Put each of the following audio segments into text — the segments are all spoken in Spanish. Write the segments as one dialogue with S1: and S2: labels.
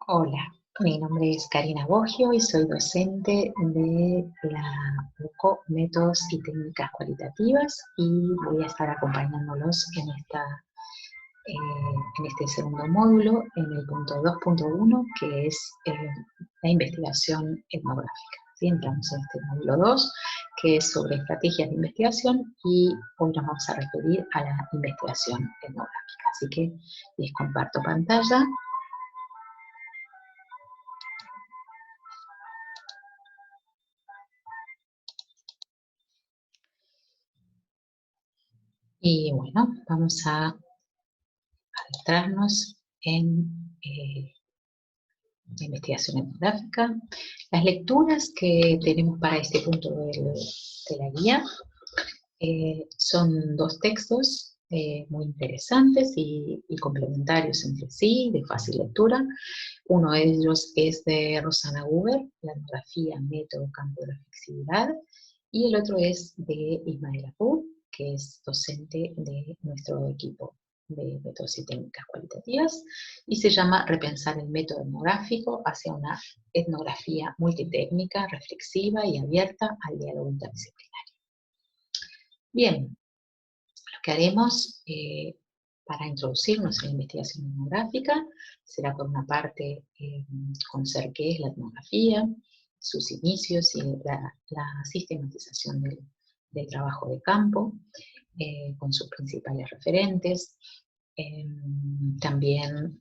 S1: Hola, mi nombre es Karina Boggio y soy docente de la UCO Métodos y Técnicas Cualitativas y voy a estar acompañándolos en este segundo módulo, en el punto 2.1, que es la investigación etnográfica. ¿Sí? Entramos en este módulo 2, que es sobre estrategias de investigación, y hoy nos vamos a referir a la investigación etnográfica. Así que les comparto pantalla. Y bueno, vamos a adentrarnos en la investigación etnográfica. Las lecturas que tenemos para este punto de la guía son dos textos muy interesantes y complementarios entre sí, de fácil lectura. Uno de ellos es de Rosana Huber, La etnografía, método, campo de la flexibilidad, y el otro es de Ismael Abud, que es docente de nuestro equipo de métodos y técnicas cualitativas, y se llama Repensar el método etnográfico hacia una etnografía multitécnica, reflexiva y abierta al diálogo interdisciplinario. Bien, lo que haremos para introducirnos en la investigación etnográfica será, por una parte, conocer qué es la etnografía, sus inicios y la sistematización del trabajo de campo, con sus principales referentes. También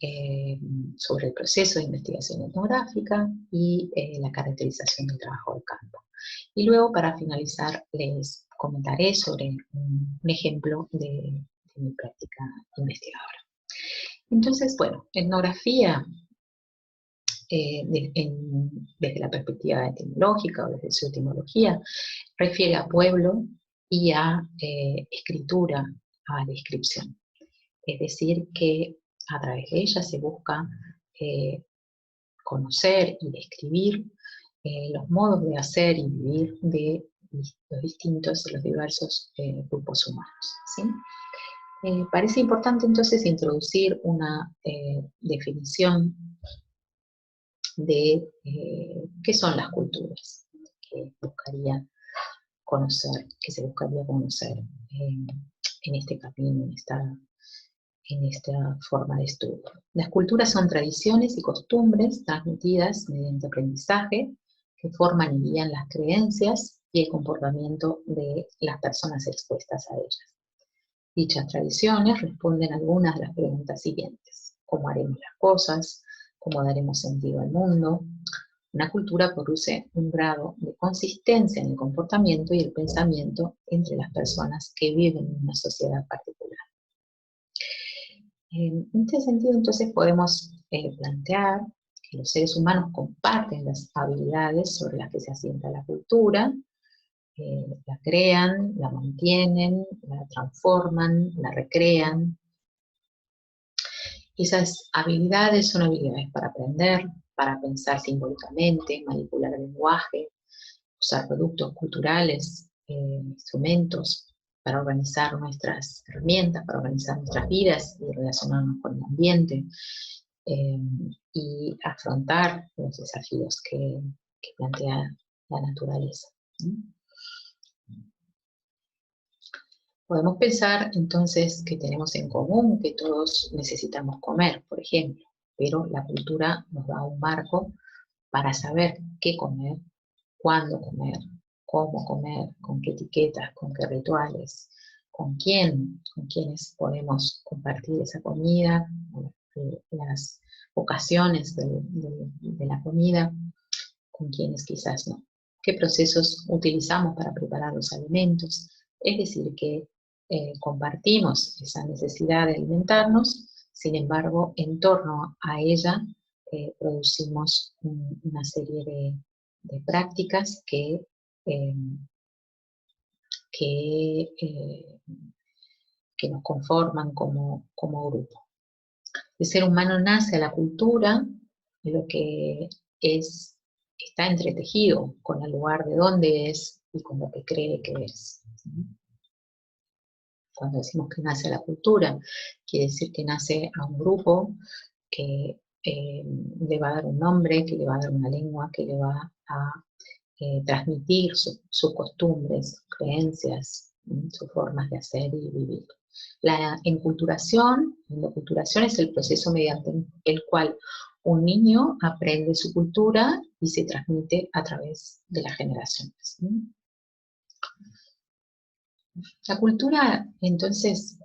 S1: sobre el proceso de investigación etnográfica y la caracterización del trabajo de campo. Y luego, para finalizar, les comentaré sobre un ejemplo de mi práctica investigadora. Entonces, bueno, etnografía, desde la perspectiva etimológica o desde su etimología, refiere a pueblo y a escritura, a descripción. Es decir, que a través de ella se busca conocer y describir los modos de hacer y vivir de los diversos grupos humanos. ¿Sí? Parece importante entonces introducir una definición de qué son las culturas que se buscaría conocer en este camino, en esta forma de estudio. Las culturas son tradiciones y costumbres transmitidas mediante aprendizaje que forman y guían las creencias y el comportamiento de las personas expuestas a ellas. Dichas tradiciones responden a algunas de las preguntas siguientes: ¿cómo haremos las cosas? ¿Cómo daremos sentido al mundo? Una cultura produce un grado de consistencia en el comportamiento y el pensamiento entre las personas que viven en una sociedad particular. En este sentido, entonces, podemos plantear que los seres humanos comparten las habilidades sobre las que se asienta la cultura, la crean, la mantienen, la transforman, la recrean. Esas habilidades son habilidades para aprender, para pensar simbólicamente, manipular el lenguaje, usar productos culturales, instrumentos para organizar nuestras herramientas, para organizar nuestras vidas y relacionarnos con el ambiente, y afrontar los desafíos que plantea la naturaleza. Podemos pensar entonces que tenemos en común que todos necesitamos comer, por ejemplo, pero la cultura nos da un marco para saber qué comer, cuándo comer, cómo comer, con qué etiquetas, con qué rituales, con quiénes podemos compartir esa comida, las ocasiones de la comida, con quiénes quizás no. ¿Qué procesos utilizamos para preparar los alimentos? Es decir, que compartimos esa necesidad de alimentarnos, sin embargo, en torno a ella producimos una serie de prácticas eh, que, eh, que nos conforman como grupo. El ser humano nace a la cultura, lo que está entretejido con el lugar de donde es y con lo que cree que es. Cuando decimos que nace a la cultura, quiere decir que nace a un grupo que le va a dar un nombre, que le va a dar una lengua, que le va a transmitir sus costumbres, sus creencias, sus formas de hacer y vivir. La enculturación es el proceso mediante el cual un niño aprende su cultura y se transmite a través de las generaciones. La cultura, entonces,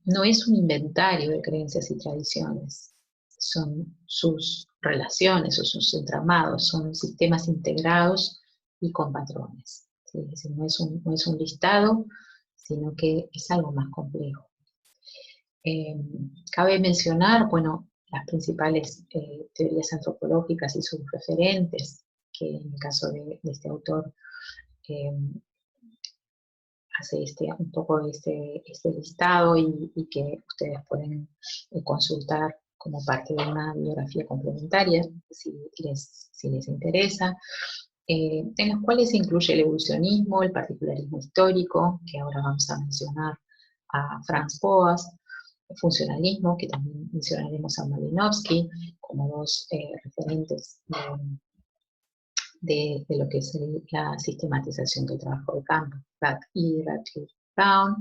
S1: no es un inventario de creencias y tradiciones, son sus relaciones o sus entramados, son sistemas integrados y con patrones. ¿Sí? Es decir, no es un listado, sino que es algo más complejo. Cabe mencionar, bueno, las principales teorías antropológicas y sus referentes, que en el caso de este autor hace un poco este listado y que ustedes pueden consultar como parte de una biografía complementaria, si les interesa, en los cuales se incluye el evolucionismo, el particularismo histórico, que ahora vamos a mencionar a Franz Boas, el funcionalismo, que también mencionaremos a Malinowski, como dos referentes de lo que es la sistematización del trabajo de campo, Pratt y Radcliffe Brown,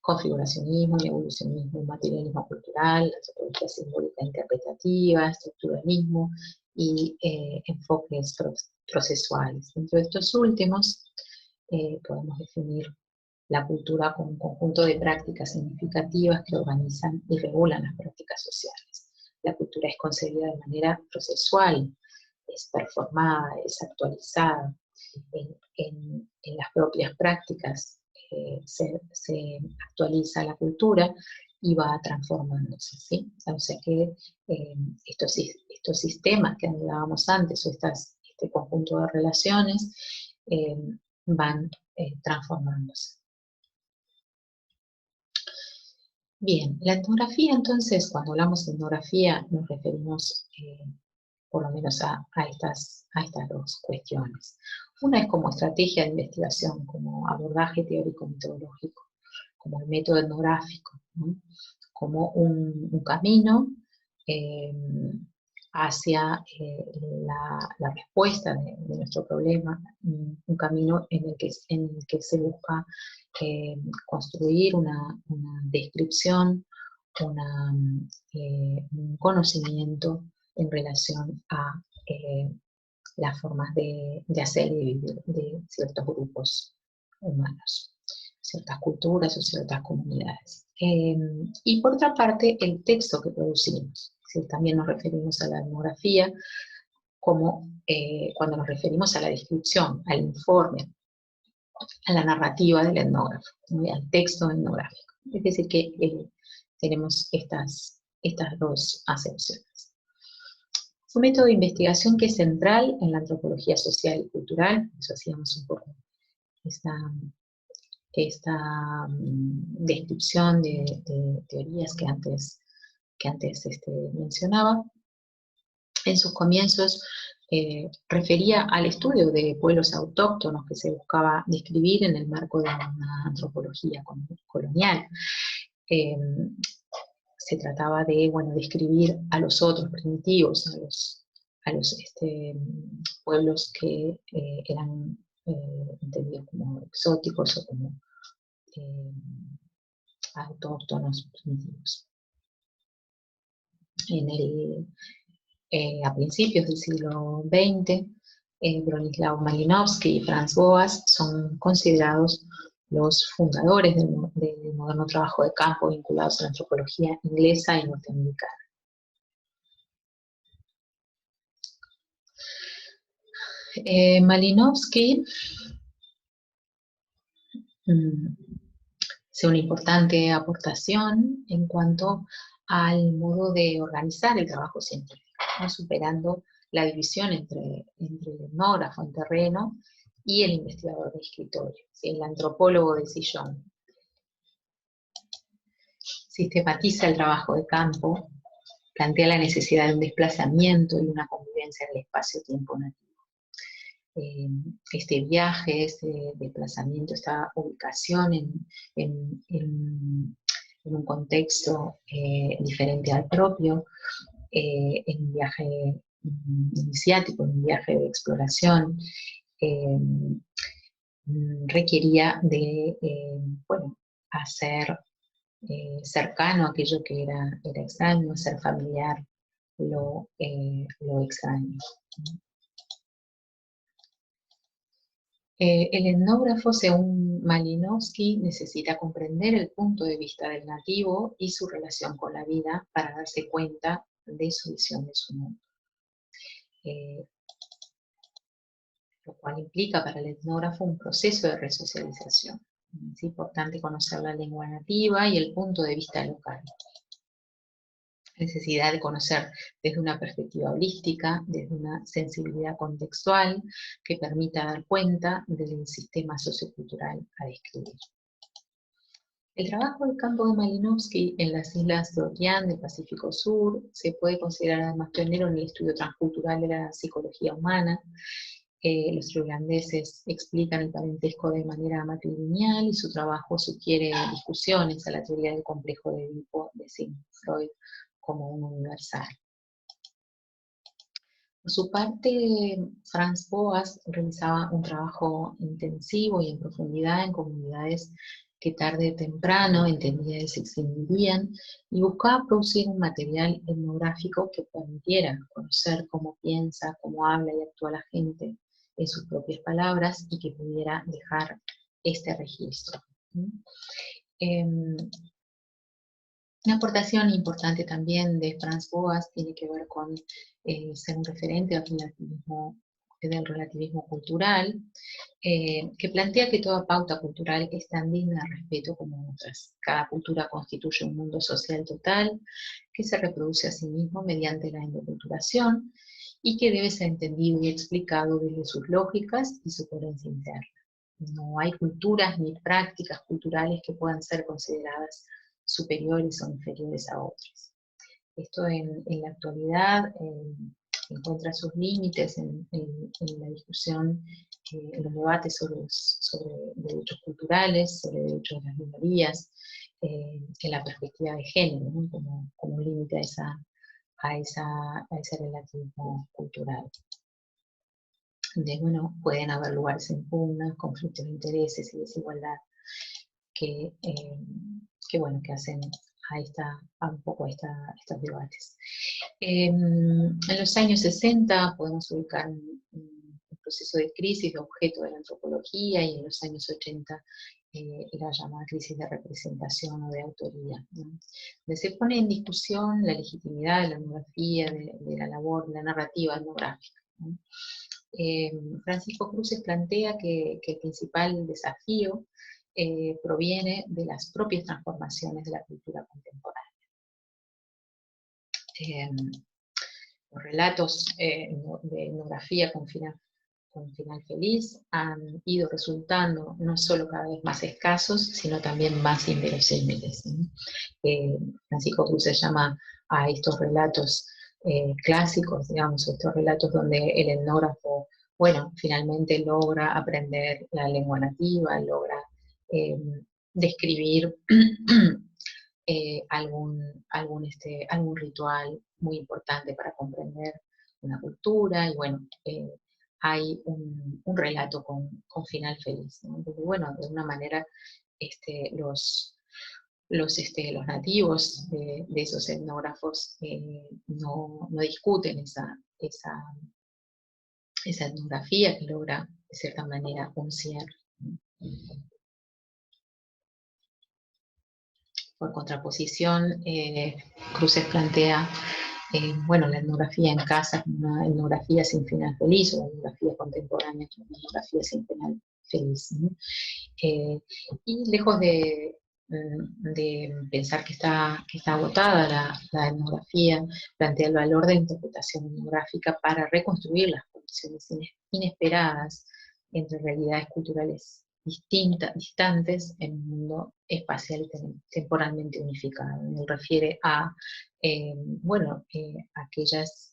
S1: configuracionismo, evolucionismo, materialismo cultural, antropología simbólica interpretativa, estructuralismo y enfoques procesuales. Dentro de estos últimos podemos definir la cultura como un conjunto de prácticas significativas que organizan y regulan las prácticas sociales. La cultura es concebida de manera procesual, es performada, es actualizada. En las propias prácticas se actualiza la cultura y va transformándose, ¿sí? O sea que estos sistemas que hablábamos antes, o este conjunto de relaciones, van transformándose. Bien, la etnografía entonces, cuando hablamos de etnografía, nos referimos por lo menos a estas dos cuestiones. Una es como estrategia de investigación, como abordaje teórico-metodológico, como el método etnográfico, ¿no? Como un camino hacia la respuesta de nuestro problema, un camino en el que se busca construir una descripción, un conocimiento en relación a las formas de hacer y vivir de ciertos grupos humanos, ciertas culturas o ciertas comunidades. Y por otra parte, el texto que producimos. También nos referimos a la etnografía como cuando nos referimos a la descripción, al informe, a la narrativa del etnógrafo, ¿no? Al texto etnográfico. Es decir, que tenemos estas dos acepciones. Es un método de investigación que es central en la antropología social y cultural, eso hacíamos un poco esta descripción de teorías que antes mencionaba. En sus comienzos refería al estudio de pueblos autóctonos que se buscaba describir en el marco de una antropología colonial. Se trataba de, describir a los otros primitivos, a los pueblos que eran entendidos como exóticos o como autóctonos primitivos. A principios del siglo XX, Bronislaw Malinowski y Franz Boas son considerados los fundadores del moderno trabajo de campo vinculados a la antropología inglesa y norteamericana. Malinowski hace una importante aportación en cuanto al modo de organizar el trabajo científico, ¿no? Superando la división entre el etnógrafo en terreno y el investigador de escritorio, ¿sí? El antropólogo de sillón. Sistematiza el trabajo de campo, plantea la necesidad de un desplazamiento y una convivencia en el espacio-tiempo nativo. Este viaje, este desplazamiento, esta ubicación en un contexto diferente al propio, en un viaje iniciático, en un viaje de exploración, requería de, bueno, hacer cercano aquello que era extraño, hacer familiar lo extraño. El etnógrafo, según Malinowski, necesita comprender el punto de vista del nativo y su relación con la vida para darse cuenta de su visión de su mundo. Lo cual implica para el etnógrafo un proceso de resocialización. Es importante conocer la lengua nativa y el punto de vista local. Necesidad de conocer desde una perspectiva holística, desde una sensibilidad contextual que permita dar cuenta del sistema sociocultural a describir. El trabajo del campo de Malinowski en las islas Georgian del Pacífico Sur se puede considerar además pionero en el estudio transcultural de la psicología humana. Los irlandeses explican el parentesco de manera matrilineal y su trabajo sugiere discusiones a la teoría del complejo de Edipo de Sigmund Freud como un universal. Por su parte, Franz Boas realizaba un trabajo intensivo y en profundidad en comunidades que tarde o temprano entendía se extinguirían y buscaba producir un material etnográfico que permitiera conocer cómo piensa, cómo habla y actúa la gente en sus propias palabras y que pudiera dejar este registro. Una aportación importante también de Franz Boas tiene que ver con ser un referente del relativismo cultural, que plantea que toda pauta cultural es tan digna de respeto como otras. Cada cultura constituye un mundo social total que se reproduce a sí mismo mediante la endoculturación y que debe ser entendido y explicado desde sus lógicas y su coherencia interna. No hay culturas ni prácticas culturales que puedan ser consideradas superiores o inferiores a otras. Esto en la actualidad encuentra sus límites en la discusión, en los debates sobre derechos culturales, sobre derechos de las minorías, en la perspectiva de género, ¿no? como un límite a ese relativismo cultural. Bueno, pueden haber lugares en pugnas, conflictos de intereses y desigualdad que hacen un poco estos debates. En los años 60 podemos ubicar un proceso de crisis de objeto de la antropología y en los años 80 la llamada crisis de representación o de autoría, ¿no? Donde se pone en discusión la legitimidad de la etnografía, de la labor, de la narrativa etnográfica, ¿no? Francisco Cruces plantea que el principal desafío proviene de las propias transformaciones de la cultura contemporánea. Los relatos de etnografía con final feliz han ido resultando no solo cada vez más escasos, sino también más inverosímiles, ¿no? Francisco Cruces llama a estos relatos clásicos, digamos, estos relatos donde el etnógrafo, bueno, finalmente logra aprender la lengua nativa, logra describir algún ritual muy importante para comprender una cultura, y bueno, hay un relato con final feliz, ¿no? Porque, bueno, de alguna manera los nativos de esos etnógrafos no discuten esa etnografía que logra, de cierta manera, un cierre. Por contraposición, Cruces plantea la etnografía en casa como una etnografía sin final feliz, o la etnografía contemporánea como una etnografía sin final feliz, ¿no? Y lejos de pensar que está agotada la etnografía, plantea el valor de la interpretación etnográfica para reconstruir las conexiones inesperadas entre realidades culturales distantes en un mundo espacial y temporalmente unificado. Me refiere a aquellas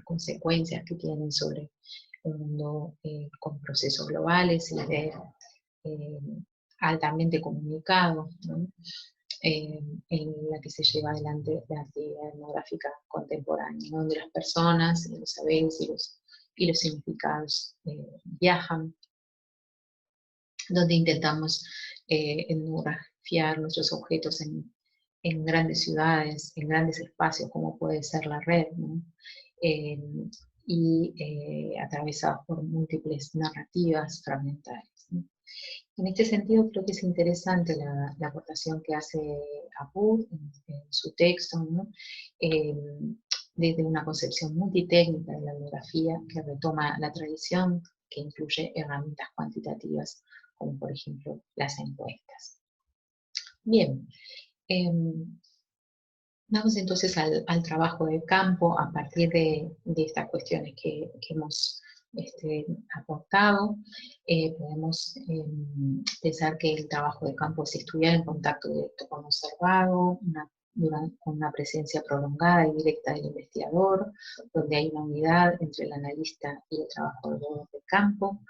S1: consecuencias que tienen sobre un mundo con procesos globales y altamente comunicado, ¿no? en la que se lleva adelante la actividad etnográfica contemporánea, ¿no? Donde las personas, los saberes y los significados viajan, donde intentamos etnografiar nuestros objetos en grandes ciudades, en grandes espacios, como puede ser la red, ¿no? Eh, atravesados por múltiples narrativas fragmentarias, ¿no? En este sentido, creo que es interesante la aportación que hace Abud en su texto, ¿no? Desde una concepción multitécnica de la etnografía que retoma la tradición, que incluye herramientas cuantitativas, como por ejemplo las encuestas. Bien, vamos entonces al trabajo de campo a partir de estas cuestiones que hemos aportado. Podemos pensar que el trabajo de campo es estudiar en contacto directo con lo observado, con una presencia prolongada y directa del investigador, donde hay una unidad entre el analista y el trabajador de campo,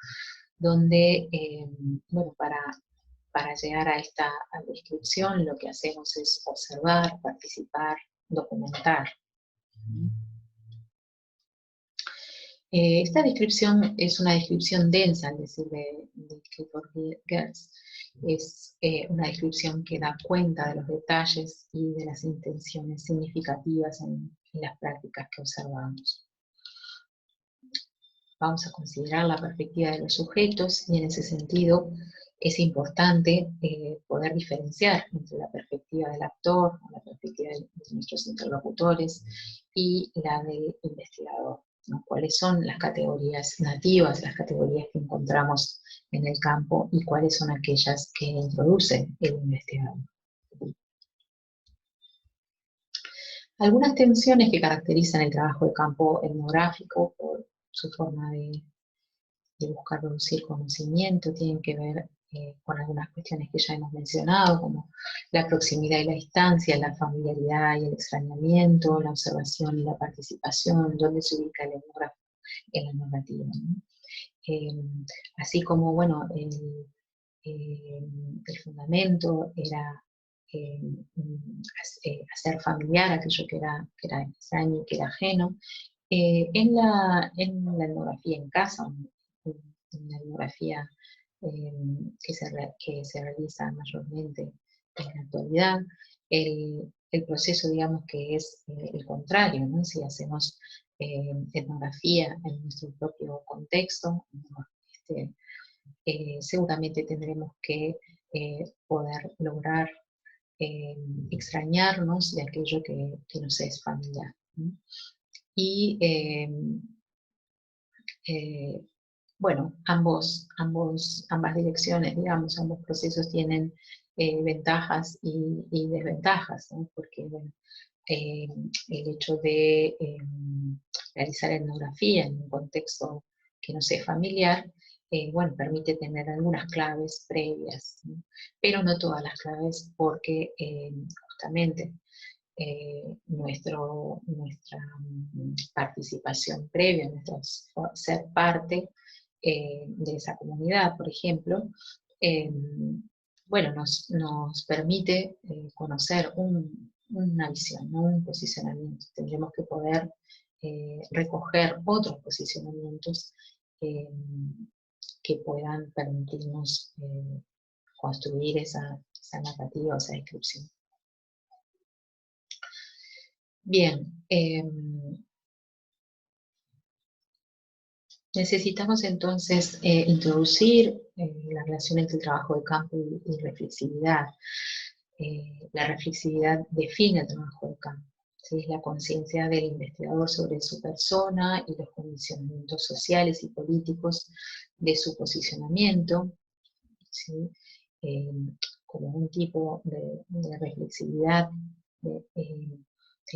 S1: donde, bueno, para llegar a esta descripción lo que hacemos es observar, participar, documentar. Esta descripción es una descripción densa, es decir, de Clifford Geertz. Es una descripción que da cuenta de los detalles y de las intenciones significativas en las prácticas que observamos. Vamos a considerar la perspectiva de los sujetos y en ese sentido es importante poder diferenciar entre la perspectiva del actor, la perspectiva de nuestros interlocutores y la del investigador, ¿no? ¿Cuáles son las categorías nativas, las categorías que encontramos en el campo y cuáles son aquellas que introduce el investigador? Algunas tensiones que caracterizan el trabajo de campo etnográfico por su forma de buscar producir conocimiento, tienen que ver con algunas cuestiones que ya hemos mencionado, como la proximidad y la distancia, la familiaridad y el extrañamiento, la observación y la participación, dónde se ubica el etnógrafo en la narrativa, ¿no? Así como, bueno, el fundamento era hacer familiar aquello que era extraño y que era ajeno, en la etnografía en casa, en la etnografía que se realiza mayormente en la actualidad, el proceso, digamos, que es el contrario, ¿no? Si hacemos etnografía en nuestro propio contexto, seguramente tendremos que poder lograr extrañarnos de aquello que nos es familiar, ¿no? Y bueno, ambas direcciones, digamos, ambos procesos tienen ventajas y desventajas, ¿no? Porque, bueno, el hecho de realizar etnografía en un contexto que no sea familiar, bueno, permite tener algunas claves previas, ¿no? Pero no todas las claves, porque justamente nuestra participación previa, nuestro ser parte de esa comunidad, por ejemplo, bueno, nos permite conocer una visión, ¿no? Un posicionamiento. Tendremos que poder recoger otros posicionamientos que puedan permitirnos construir esa narrativa, esa descripción. Bien, necesitamos entonces introducir la relación entre el trabajo de campo y reflexividad. La reflexividad define el trabajo de campo, ¿sí? Es la conciencia del investigador sobre su persona y los condicionamientos sociales y políticos de su posicionamiento, ¿sí? Como un tipo de reflexividad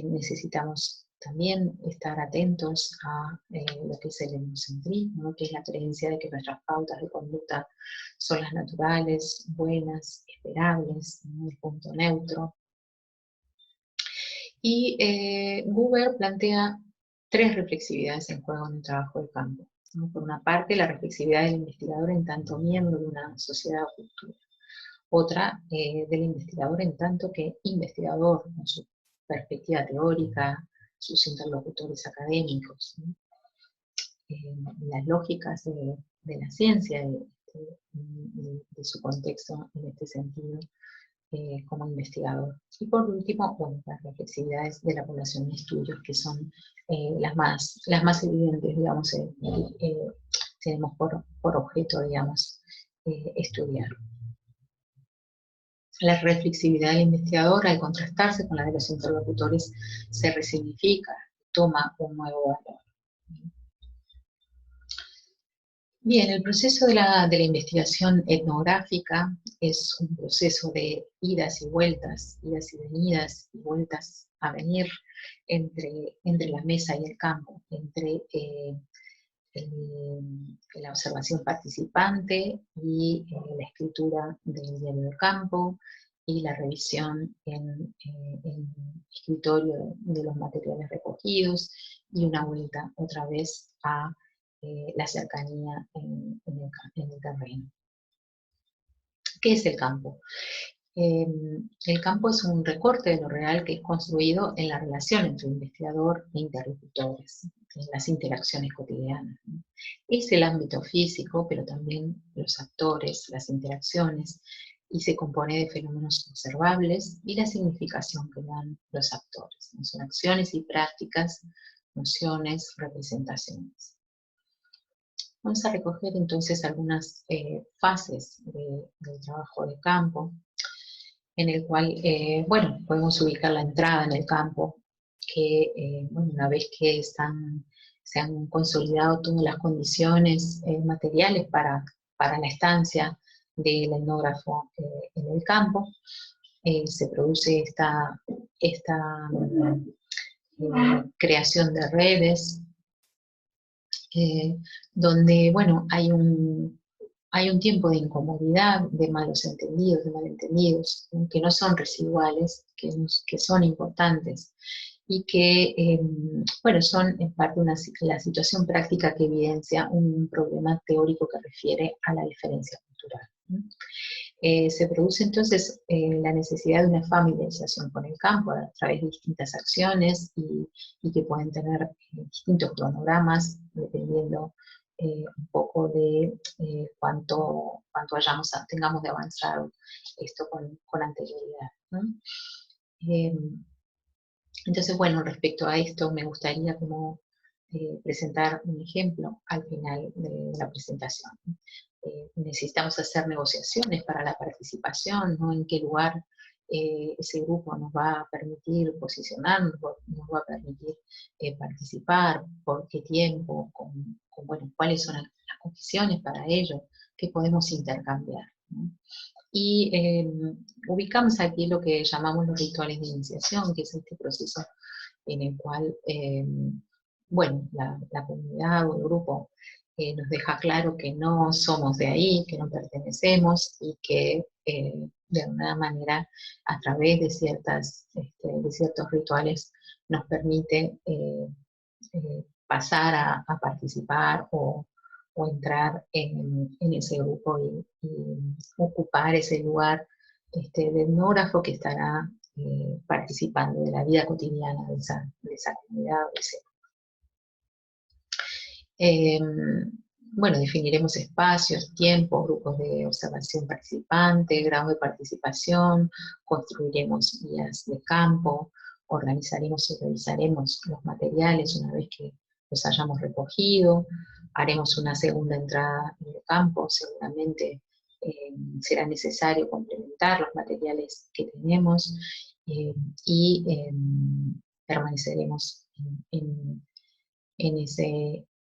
S1: necesitamos también estar atentos a lo que es el etnocentrismo, ¿no? Que es la creencia de que nuestras pautas de conducta son las naturales, buenas, esperables, ¿no? El punto neutro. Y Buber plantea tres reflexividades en juego en el trabajo de campo, ¿no? Por una parte, la reflexividad del investigador en tanto miembro de una sociedad o cultura. otra del investigador en tanto que investigador, con su perspectiva teórica, sus interlocutores académicos, ¿no? Las lógicas de la ciencia, de su contexto en este sentido, como investigador. Y por último, bueno, las reflexividades de la población de estudios, que son las más evidentes, digamos, tenemos por objeto, digamos, estudiar. La reflexividad del investigador, al contrastarse con la de los interlocutores, se resignifica, toma un nuevo valor. Bien, el proceso de la investigación etnográfica es un proceso de idas y venidas y vueltas a venir entre la mesa y el campo, entre la observación participante y la escritura del diario de campo y la revisión en escritorio de los materiales recogidos y una vuelta otra vez a la cercanía en el terreno. ¿Qué es el campo? El campo es un recorte de lo real que es construido en la relación entre investigador e interlocutores, en las interacciones cotidianas, ¿no? Es el ámbito físico, pero también los actores, las interacciones, y se compone de fenómenos observables y la significación que dan los actores, ¿no? Son acciones y prácticas, nociones, representaciones. Vamos a recoger entonces algunas fases del trabajo de campo, en el cual, bueno, podemos ubicar la entrada en el campo, que bueno, una vez que se han consolidado todas las condiciones materiales para la estancia del etnógrafo en el campo, se produce esta creación de redes, donde, bueno, hay un tiempo de incomodidad, de malos entendidos, de malentendidos, que no son residuales, que son importantes, y que, bueno, son en parte la situación práctica que evidencia un problema teórico que refiere a la diferencia cultural, ¿no? Se produce entonces la necesidad de una familiarización con el campo a través de distintas acciones y que pueden tener distintos cronogramas dependiendo un poco de cuánto tengamos de avanzado esto con anterioridad, ¿no? Entonces, bueno, respecto a esto me gustaría como presentar un ejemplo al final de la presentación. Necesitamos hacer negociaciones para la participación, ¿no? En qué lugar ese grupo nos va a permitir posicionarnos, nos va a permitir participar, por qué tiempo, bueno, cuáles son las condiciones para ello, qué podemos intercambiar, ¿no? Y ubicamos aquí lo que llamamos los rituales de iniciación, que es este proceso en el cual, bueno, la comunidad o el grupo nos deja claro que no somos de ahí, que no pertenecemos y que de alguna manera a través de ciertos rituales nos permite pasar a participar o entrar en ese grupo y ocupar ese lugar de etnógrafo que estará participando de la vida cotidiana de esa comunidad o de ese bueno, definiremos espacios, tiempos, grupos de observación participante, grado de participación, construiremos guías de campo, organizaremos y revisaremos los materiales una vez que los hayamos recogido, haremos una segunda entrada en el campo, seguramente será necesario complementar los materiales que tenemos y permaneceremos en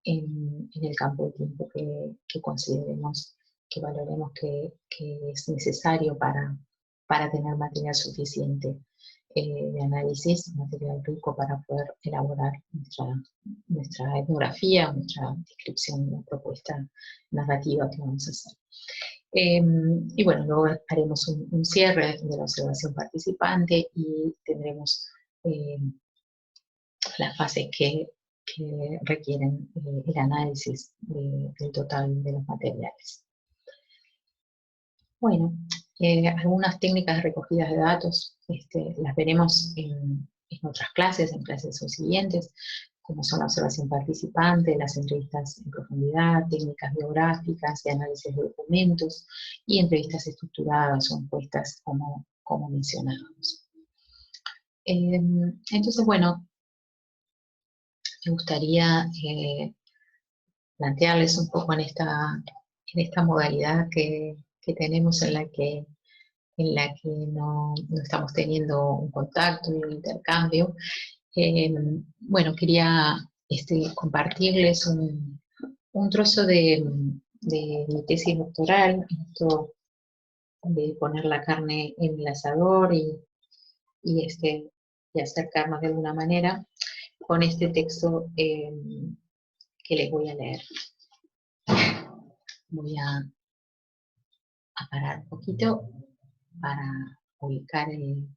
S1: el campo de tiempo que consideremos, que valoremos que es necesario para tener material suficiente de análisis, material rico para poder elaborar nuestra etnografía, nuestra descripción de la propuesta narrativa que vamos a hacer. Y bueno, luego haremos un cierre de la observación participante y tendremos las fases que requieren el análisis del total de los materiales. Bueno, Algunas técnicas de recogida de datos las veremos en otras clases, en clases subsiguientes, como son la observación participante, las entrevistas en profundidad, técnicas biográficas y análisis de documentos, y entrevistas estructuradas o encuestas como mencionábamos. Entonces, bueno, me gustaría plantearles un poco en esta modalidad que tenemos en la que no estamos teniendo un contacto y un intercambio. Bueno, quería compartirles un trozo de mi tesis doctoral, esto de poner la carne en el asador y acercarnos de alguna manera con este texto que les voy a leer. Voy a parar un poquito para ubicar el...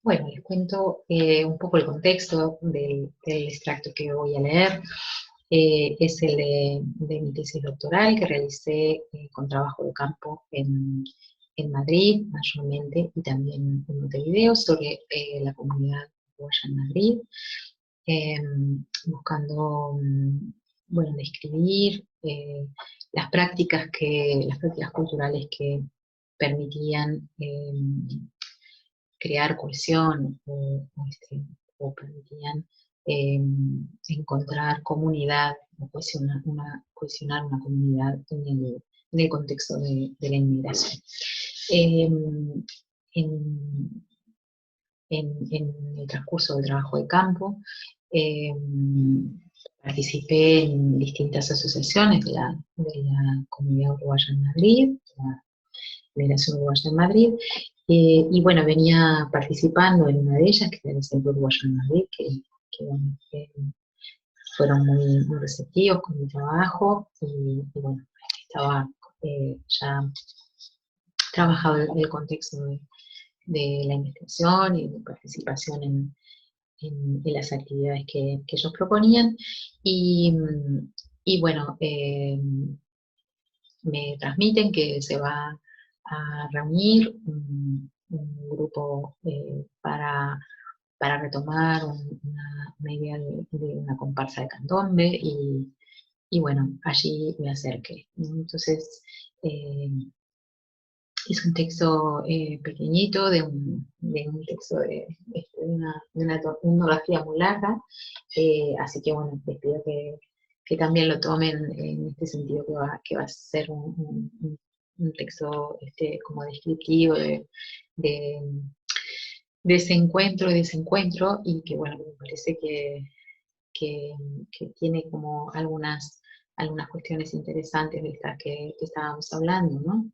S1: Bueno, les cuento un poco el contexto del extracto que voy a leer. Es el de mi tesis doctoral que realicé con trabajo de campo en Madrid, mayormente, y también en Montevideo, sobre la comunidad uruguaya en Madrid, buscando, bueno, describir las prácticas culturales que permitían crear cohesión o permitían encontrar comunidad o cohesionar una comunidad en el contexto de la inmigración. En el transcurso del trabajo de campo, participé en distintas asociaciones de la comunidad uruguaya en Madrid, la Federación Uruguaya en Madrid, y bueno, venía participando en una de ellas, que era el Centro Uruguayo en Madrid, bueno, fueron muy receptivos con mi trabajo, y bueno, estaba ya trabajado el contexto de la investigación y de participación en las actividades que ellos proponían, y bueno, me transmiten que se va a reunir un grupo para retomar una idea de una comparsa de candombe, y bueno, allí me acerqué, ¿no? Entonces, es un texto pequeñito, de un texto de una etnografía muy larga, así que bueno, les pido que también lo tomen en este sentido, que va a ser un texto como descriptivo de ese encuentro y desencuentro, y que bueno, me parece que tiene como algunas cuestiones interesantes de estas que estábamos hablando, ¿no?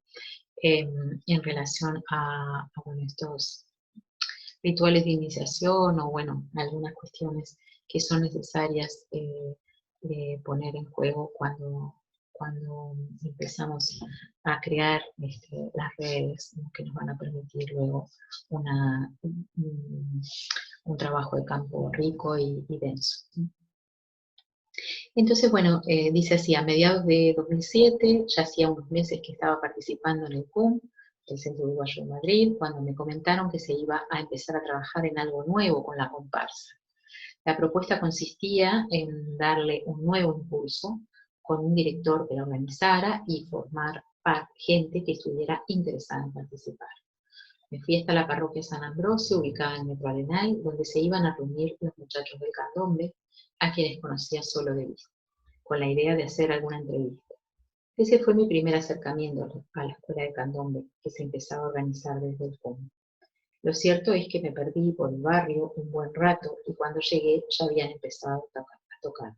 S1: En relación a bueno, estos rituales de iniciación, o bueno, algunas cuestiones que son necesarias poner en juego cuando empezamos a crear las redes, ¿no?, que nos van a permitir luego un trabajo de campo rico y denso. Entonces, bueno, dice así: a mediados de 2007, ya hacía unos meses que estaba participando en el CUM, el Centro Uruguayo de Madrid, cuando me comentaron que se iba a empezar a trabajar en algo nuevo con la comparsa. La propuesta consistía en darle un nuevo impulso, con un director que la organizara y formar gente que estuviera interesada en participar. Me fui hasta la parroquia San Ambrosio, ubicada en Metro Arenal, donde se iban a reunir los muchachos del candombe, a quienes conocía solo de vista, con la idea de hacer alguna entrevista. Ese fue mi primer acercamiento a la escuela de candombe, que se empezaba a organizar desde el fondo. Lo cierto es que me perdí por el barrio un buen rato, y cuando llegué ya habían empezado a tocar.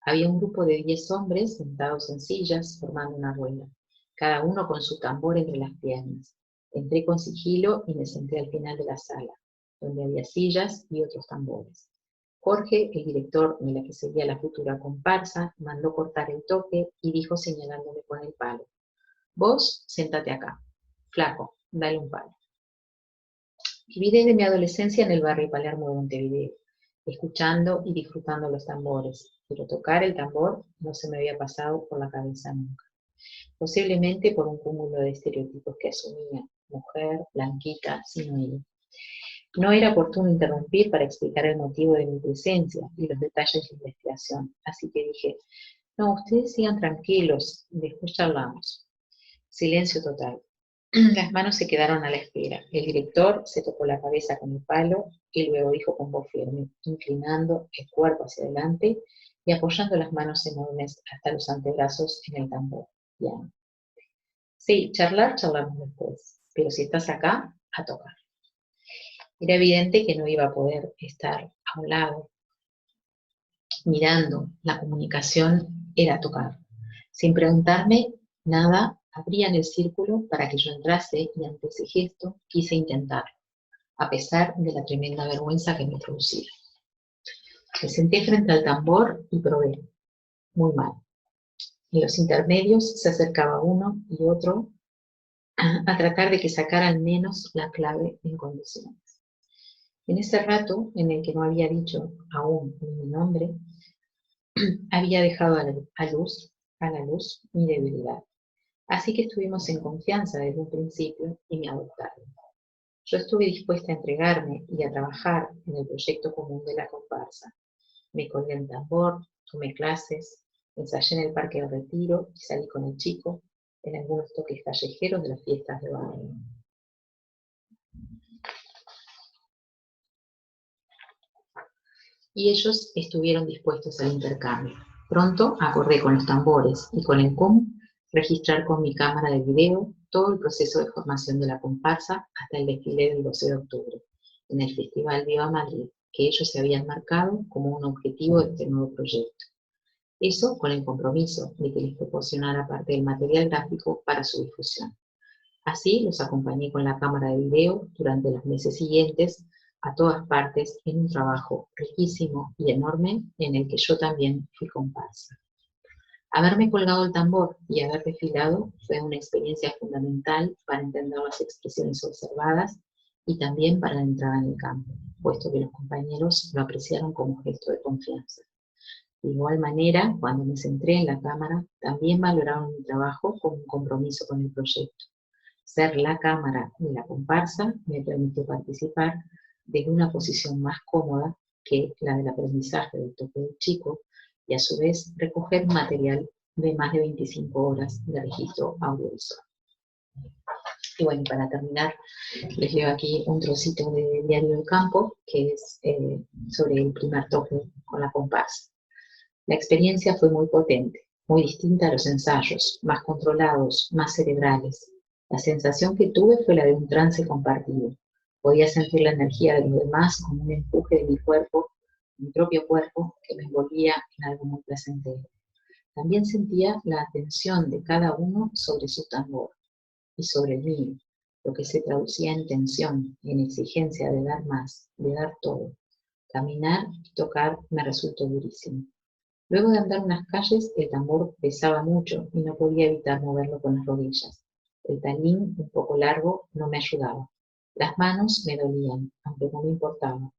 S1: Había un grupo de 10 hombres sentados en sillas formando una rueda, cada uno con su tambor entre las piernas. Entré con sigilo y me senté al final de la sala, donde había sillas y otros tambores. Jorge, el director de la que seguía la futura comparsa, mandó cortar el toque y dijo, señalándome con el palo: vos, séntate acá. Flaco, dale un palo. Viví desde mi adolescencia en el barrio Palermo de Montevideo, escuchando y disfrutando los tambores, pero tocar el tambor no se me había pasado por la cabeza nunca. posiblemente por un cúmulo de estereotipos que asumía: mujer, blanquita, sin oído. No era oportuno interrumpir para explicar el motivo de mi presencia y los detalles de la investigación, así que dije: no, ustedes sigan tranquilos, después charlamos. Silencio total. Las manos se quedaron a la espera. El director se tocó la cabeza con el palo y luego dijo con voz firme, inclinando el cuerpo hacia adelante y apoyando las manos enormes hasta los antebrazos en el tambor. Bien. Sí, charlamos después, pero si estás acá, a tocar. Era evidente que no iba a poder estar a un lado, mirando. La comunicación era tocar. Sin preguntarme nada, abrían el círculo para que yo entrase y ante ese gesto quise intentarlo, a pesar de la tremenda vergüenza que me producía. Me senté frente al tambor y probé. Muy mal. En los intermedios se acercaba uno y otro a tratar de que sacara al menos la clave en condiciones. En ese rato, en el que no había dicho aún ni mi nombre, había dejado a la luz mi debilidad. Así que estuvimos en confianza desde un principio y me adoptaron. Yo estuve dispuesta a entregarme y a trabajar en el proyecto común de la comparsa. Me colgué en tambor, tomé clases, ensayé en el Parque de Retiro y salí con el chico en algunos toques callejeros de las fiestas de barrio. Y ellos estuvieron dispuestos al intercambio. Pronto acordé con los tambores y con el CUM registrar con mi cámara de video todo el proceso de formación de la comparsa hasta el desfile del 12 de octubre, en el Festival Viva Madrid, que ellos se habían marcado como un objetivo de este nuevo proyecto. Eso con el compromiso de que les proporcionara parte del material gráfico para su difusión. Así los acompañé con la cámara de video durante los meses siguientes a todas partes en un trabajo riquísimo y enorme en el que yo también fui comparsa. Haberme colgado el tambor y haber desfilado fue una experiencia fundamental para entender las expresiones observadas y también para la entrada en el campo, puesto que los compañeros lo apreciaron como gesto de confianza. De igual manera, cuando me centré en la cámara, también valoraron mi trabajo como un compromiso con el proyecto. Ser la cámara de la comparsa me permitió participar desde una posición más cómoda que la del aprendizaje del toque del chico y a su vez recoger material de más de 25 horas de registro audiovisual. Y bueno, para terminar, les leo aquí un trocito de Diario del Campo, que es sobre el primer toque con la comparsa. La experiencia fue muy potente, muy distinta a los ensayos, más controlados, más cerebrales. La sensación que tuve fue la de un trance compartido. Podía sentir la energía de los demás como un empuje de mi propio cuerpo, que me envolvía en algo muy placentero. También sentía la atención de cada uno sobre su tambor y sobre el mío, lo que se traducía en tensión, en exigencia de dar más, de dar todo. Caminar y tocar me resultó durísimo. Luego de andar unas calles, el tambor pesaba mucho y no podía evitar moverlo con las rodillas. El talín, un poco largo, no me ayudaba. Las manos me dolían, aunque no me importaba.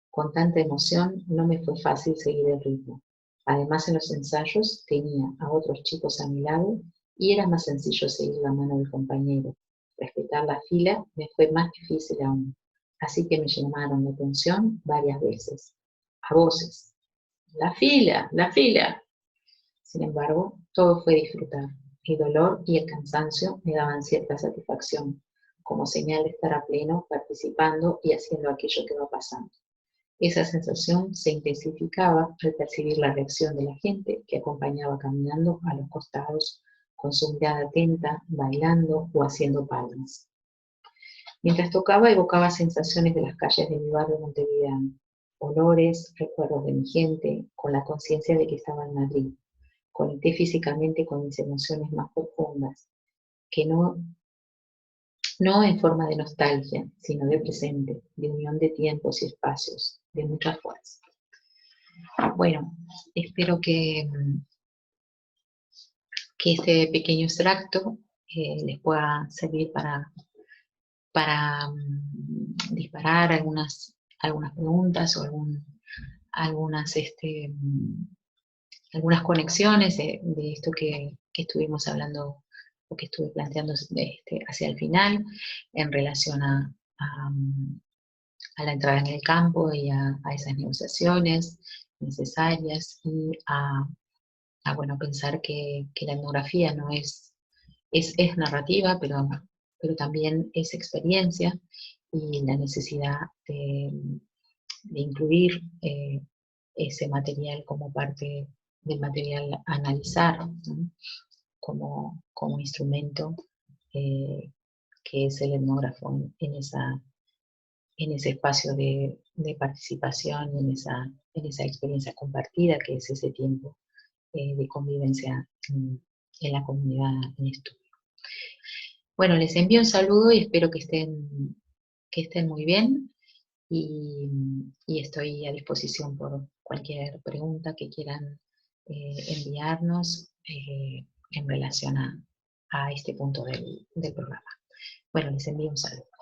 S1: Con tanta emoción no me fue fácil seguir el ritmo. Además, en los ensayos tenía a otros chicos a mi lado y era más sencillo seguir la mano del compañero. Respetar la fila me fue más difícil aún, así que me llamaron la atención varias veces, a voces. ¡La fila! ¡La fila! Sin embargo, todo fue disfrutar. El dolor y el cansancio me daban cierta satisfacción, como señal de estar a pleno participando y haciendo aquello que va pasando. Esa sensación se intensificaba al percibir la reacción de la gente que acompañaba caminando a los costados, con su mirada atenta, bailando o haciendo palmas. Mientras tocaba evocaba sensaciones de las calles de mi barrio montevideano, olores, recuerdos de mi gente, con la conciencia de que estaba en Madrid. Conecté físicamente con mis emociones más profundas, que no en forma de nostalgia, sino de presente, de unión de tiempos y espacios, de mucha fuerza. Bueno, espero que este pequeño extracto les pueda servir para disparar algunas preguntas o algunas conexiones de esto que estuvimos hablando o que estuve planteando hacia el final en relación a la entrada en el campo y a esas negociaciones necesarias y bueno, pensar que la etnografía no es narrativa, pero también es experiencia y la necesidad de incluir ese material como parte del material a analizar, ¿no? como instrumento que es el etnógrafo en ese espacio de participación, en esa experiencia compartida que es ese tiempo de convivencia en la comunidad en estudio. Bueno, les envío un saludo y espero que estén muy bien y estoy a disposición por cualquier pregunta que quieran enviarnos en relación a este punto del programa. Bueno, les envío un saludo.